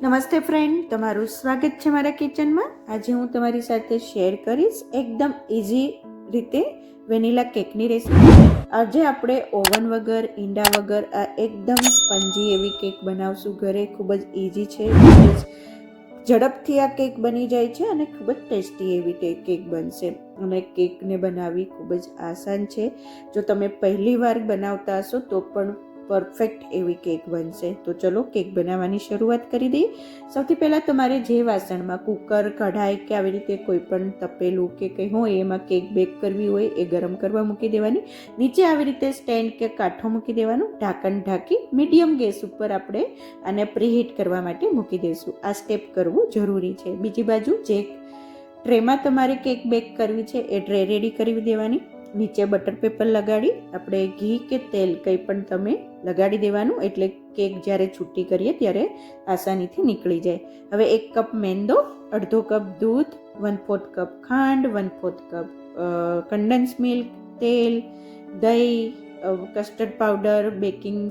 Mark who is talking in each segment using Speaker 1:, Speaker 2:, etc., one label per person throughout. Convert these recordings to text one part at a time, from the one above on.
Speaker 1: નમસ્તે ફ્રેન્ડ, તમારું સ્વાગત છે મારા કિચનમાં. આજે હું તમારી સાથે શેર કરીશ એકદમ ઇઝી રીતે વેનીલા કેકની રેસીપી. આજે આપણે ઓવન વગર, ઈંડા વગર આ એકદમ સ્પંજી એવી કેક બનાવશું ઘરે. ખૂબ જ ઇઝી છે, ખૂબ જ ઝડપથી આ કેક બની જાય છે અને ખૂબ જ ટેસ્ટી એવી કેક બનશે. અને કેકને બનાવવી ખૂબ જ આસાન છે. જો તમે પહેલી વાર બનાવતા હશો તો પણ પરફેક્ટ એવી કેક બનશે. તો ચલો કેક બનાવવાની શરૂઆત કરી દઈએ. સૌથી પહેલાં તમારે જે વાસણમાં કુકર, કઢાઈ કે આવી રીતે કોઈ પણ તપેલું કે કંઈ હોય એમાં કેક બેક કરવી હોય એ ગરમ કરવા મૂકી દેવાની. નીચે આવી રીતે સ્ટેન્ડ કે કાંઠો મૂકી દેવાનું. ઢાંકણ ઢાંકી મીડિયમ ગેસ ઉપર આપણે આને પ્રીહીટ કરવા માટે મૂકી દઈશું. આ સ્ટેપ કરવું જરૂરી છે. બીજી બાજુ જે ટ્રેમાં તમારે કેક બેક કરવી છે એ ટ્રે રેડી કરી દેવાની. નીચે બટર પેપર લગાડી આપણે ઘી કે તેલ કંઈ પણ તમે લગાડી દેવાનું, એટલે કેક જ્યારે છૂટી કરીએ ત્યારે આસાનીથી નીકળી જાય. હવે 1 કપ મેંદો, અડધો કપ દૂધ, 1/4 કપ ખાંડ, 1/4 કપ કન્ડન્સ મિલ્ક, તેલ, દહીં, કસ્ટર્ડ પાવડર, બેકિંગ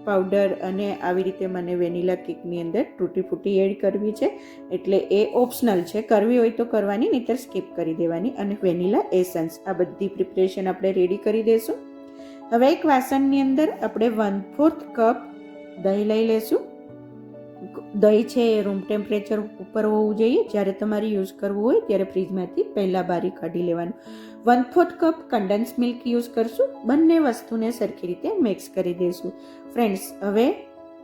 Speaker 1: પાવડર અને આવી રીતે મને વેનીલા કેકની અંદર તૂટી ફૂટી એડ કરવી છે, એટલે એ ઓપ્શનલ છે. કરવી હોય તો કરવાની, નહીંતર સ્કીપ કરી દેવાની. અને વેનીલા એસન્સ, આ બધી પ્રિપરેશન આપણે રેડી કરી દઈશું. હવે એક વાસણની અંદર આપણે 1/4 કપ દહીં લઈ લેશું. દહીં છે એ રૂમ ટેમ્પરેચર ઉપર હોવું જોઈએ. જ્યારે તમારે યુઝ કરવું હોય ત્યારે ફ્રીજમાંથી પહેલાં બારી કાઢી લેવાનું. 1/4 કપ કન્ડન્સ મિલ્ક યુઝ કરશું. બંને વસ્તુને સરખી રીતે મિક્સ કરી દઈશું. ફ્રેન્ડ્સ, હવે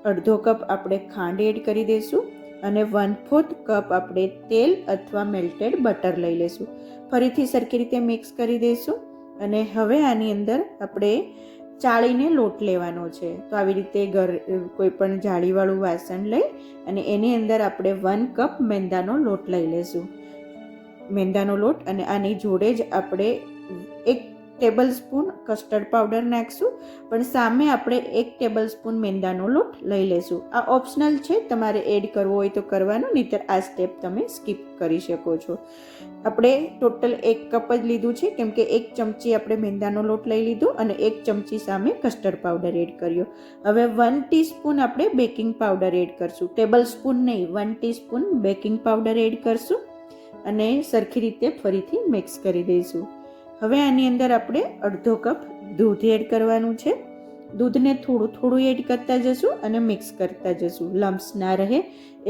Speaker 1: અડધો કપ આપણે ખાંડ એડ કરી દઈશું અને 1/4 કપ આપણે તેલ અથવા મેલ્ટેડ બટર લઈ લઈશું. ફરીથી સરખી રીતે મિક્સ કરી દઈશું. અને હવે આની અંદર આપણે ચાળીને લોટ લેવાનો છે. તો આવી રીતે કોઈ પણ જાળીવાળું વાસણ લઈ અને એની અંદર આપણે 1 કપ મેંદાનો લોટ લઈ લઈશું. મેંદાનો લોટ, અને આની જોડે જ આપણે 1 ટેબલ સ્પૂન કસ્ટર્ડ પાવડર નાખીશું. પણ સામે આપણે 1 ટેબલ સ્પૂન મેંદાનો લોટ લઈ લઈશું. આ ઓપ્શનલ છે, તમારે એડ કરવો હોય તો કરવાનું, નહીંતર આ સ્ટેપ તમે સ્કીપ કરી શકો છો. આપણે ટોટલ 1 કપ જ લીધું છે, કેમ કે 1 ચમચી આપણે મેંદાનો લોટ લઈ લીધો અને 1 ચમચી સામે કસ્ટર્ડ પાવડર એડ કર્યો. હવે 1 ટીસ્પૂન આપણે બેકિંગ પાવડર એડ કરશું. ટેબલ સ્પૂન નહીં, 1 ટીસ્પૂન બેકિંગ પાવડર એડ કરશું અને સરખી રીતે ફરીથી મિક્સ કરી દઈશું. હવે આની અંદર આપણે અડધો કપ દૂધ એડ કરવાનું છે. દૂધને થોડું થોડું એડ કરતા જશું અને મિક્સ કરતા જશું, લમ્સ ના રહે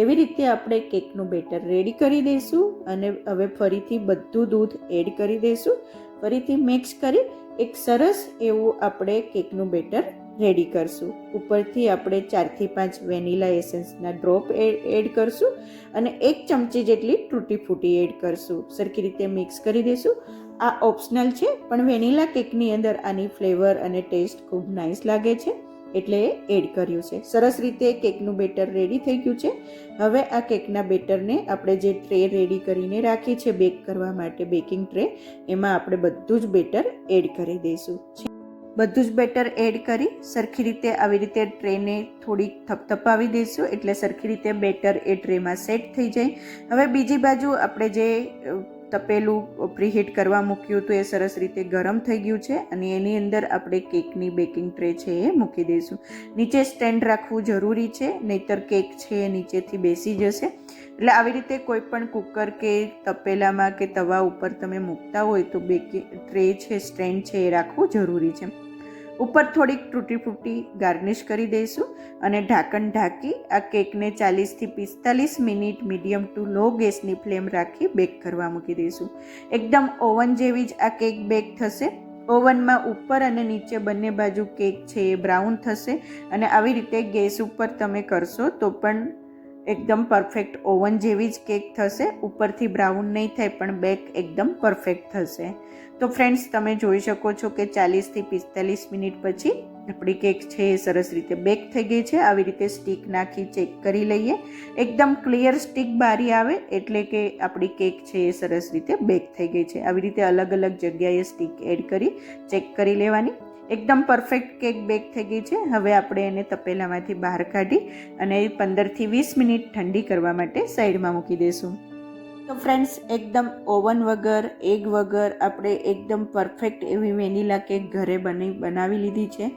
Speaker 1: એવી રીતે આપણે કેકનું બેટર રેડી કરી દઈશું. અને હવે ફરીથી બધું દૂધ એડ કરી દઈશું. ફરીથી મિક્સ કરી એક સરસ એવું આપણે કેકનું બેટર રેડી કરશું. ઉપરથી આપણે 4 થી 5 વેનીલા એસન્સના ડ્રોપ એડ કરશું અને 1 ચમચી જેટલી તૂટી ફૂટી એડ કરશું. સરખી રીતે મિક્સ કરી દઈશું. આ ઓપ્શનલ છે, પણ વેનીલા કેકની અંદર આની ફ્લેવર અને ટેસ્ટ ખૂબ નાઇસ લાગે છે, એટલે એડ કર્યું છે. સરસ રીતે કેકનું બેટર રેડી થઈ ગયું છે. હવે આ કેકના બેટરને આપણે જે ટ્રે રેડી કરીને રાખી છે બેક કરવા માટે, બેકિંગ ટ્રે, એમાં આપણે બધું જ બેટર એડ કરી દઈશું. બધું જ બેટર એડ કરી સરખી રીતે આવી રીતે ટ્રેને થોડીક થપથપાવી દઈશું, એટલે સરખી રીતે બેટર એ ટ્રેમાં સેટ થઈ જાય. હવે બીજી બાજુ આપણે જે તપેલું પ્રીહીટ કરવા મૂક્યું હતું એ સરસ રીતે ગરમ થઈ ગયું છે અને એની અંદર આપણે કેકની બેકિંગ ટ્રે છે એ મૂકી દઈશું. નીચે સ્ટેન્ડ રાખવું જરૂરી છે, નહીંતર કેક છે એ નીચેથી બેસી જશે. એટલે આવી રીતે કોઈ પણ કુકર કે તપેલામાં કે તવા ઉપર તમે મૂકતા હોય તો બેકિંગ ટ્રે છે, સ્ટેન્ડ છે એ રાખવું જરૂરી છે. ઉપર થોડીક તૂટી ફૂટી ગાર્નિશ કરી દઈશું અને ઢાંકણ ઢાંકી આ કેકને 40 થી 45 મિનિટ મીડિયમ ટુ લો ગેસની ફ્લેમ રાખી બેક કરવા મૂકી દઈશું. એકદમ ઓવન જેવી જ આ કેક બેક થશે. ઓવનમાં ઉપર અને નીચે બંને બાજુ કેક છે એ બ્રાઉન થશે અને આવી રીતે ગેસ ઉપર તમે કરશો તો પણ એકદમ પરફેક્ટ ઓવન જેવી જ કેક થશે. ઉપરથી બ્રાઉન નહીં થાય પણ બેક એકદમ પરફેક્ટ થશે. તો ફ્રેન્ડ્સ, તમે જોઈ શકો છો કે 40 થી 45 મિનિટ પછી આપણી કેક છે એ સરસ રીતે બેક થઈ ગઈ છે. આવી રીતે સ્ટીક નાખી ચેક કરી લઈએ. એકદમ ક્લિયર સ્ટીક બારી આવે એટલે કે આપણી કેક છે એ સરસ રીતે બેક થઈ ગઈ છે. આવી રીતે અલગ અલગ જગ્યાએ સ્ટીક એડ કરી ચેક કરી લેવાની. એકદમ પરફેક્ટ કેક બેક થઈ ગઈ છે. હવે આપણે એને તપેલામાંથી બહાર કાઢી અને 15 થી 20 મિનિટ ઠંડી કરવા માટે સાઈડમાં મૂકી દઈશું. તો ફ્રેન્ડ્સ, એકદમ ઓવન વગર, એગ વગર આપણે એકદમ પરફેક્ટ એવી વેનીલા કેક ઘરે બનાવી લીધી છે.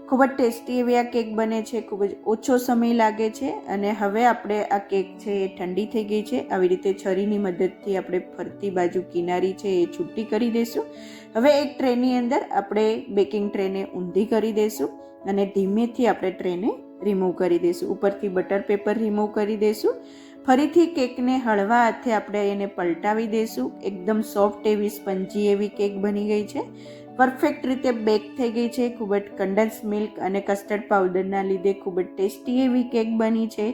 Speaker 1: ખૂબ જ ટેસ્ટી એવી આ કેક બને છે, ખૂબ જ ઓછો સમય લાગે છે. અને હવે આપણે આ કેક છે એ ઠંડી થઈ ગઈ છે. આવી રીતે છરીની મદદથી આપણે ફરતી બાજુ કિનારી છે એ છૂટી કરી દઈશું. હવે એક ટ્રેની અંદર આપણે બેકિંગ ટ્રેને ઊંધી કરી દઈશું અને ધીમેથી આપણે ટ્રેને રિમૂવ કરી દઈશું. ઉપરથી બટર પેપર રિમૂવ કરી દઈશું. ફરીથી કેકને હળવા હાથે આપણે એને પલટાવી દઈશું. એકદમ સોફ્ટ એવી સ્પંજી એવી કેક બની ગઈ છે. પરફેક્ટ રીતે બેક થઈ ગઈ છે. ખૂબ જ કન્ડન્સ મિલ્ક અને કસ્ટર્ડ પાવડરના લીધે ખૂબ જ ટેસ્ટી એવી કેક બની છે.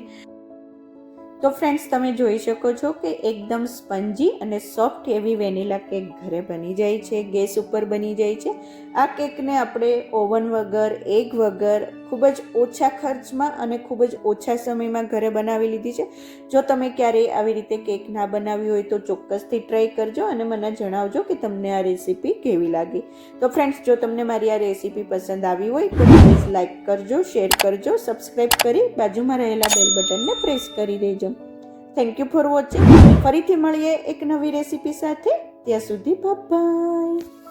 Speaker 1: તો ફ્રેન્ડ્સ, તમે જોઈ શકો છો કે એકદમ સ્પંજી અને સોફ્ટ એવી વેનીલા કેક ઘરે બની જાય છે, ગેસ ઉપર બની જાય છે. આ કેકને આપણે ઓવન વગર, એગ વગર, ખૂબ જ ઓછા ખર્ચમાં અને ખૂબ જ ઓછા સમયમાં ઘરે બનાવી લીધી છે. જો તમે ક્યારેય આવી રીતે કેક ના બનાવી હોય તો ચોક્કસથી ટ્રાય કરજો અને મને જણાવજો કે તમને આ રેસીપી કેવી લાગી. તો ફ્રેન્ડ્સ, જો તમને મારી આ રેસીપી પસંદ આવી હોય તો પ્લીઝ લાઇક કરજો, શેર કરજો, સબસ્ક્રાઈબ કરી બાજુમાં રહેલા બેલ બટનને પ્રેસ કરી દેજો. Thank you for watching. ફરીથી મળીએ એક નવી રેસીપી સાથે. ત્યાં સુધી બાય બાય.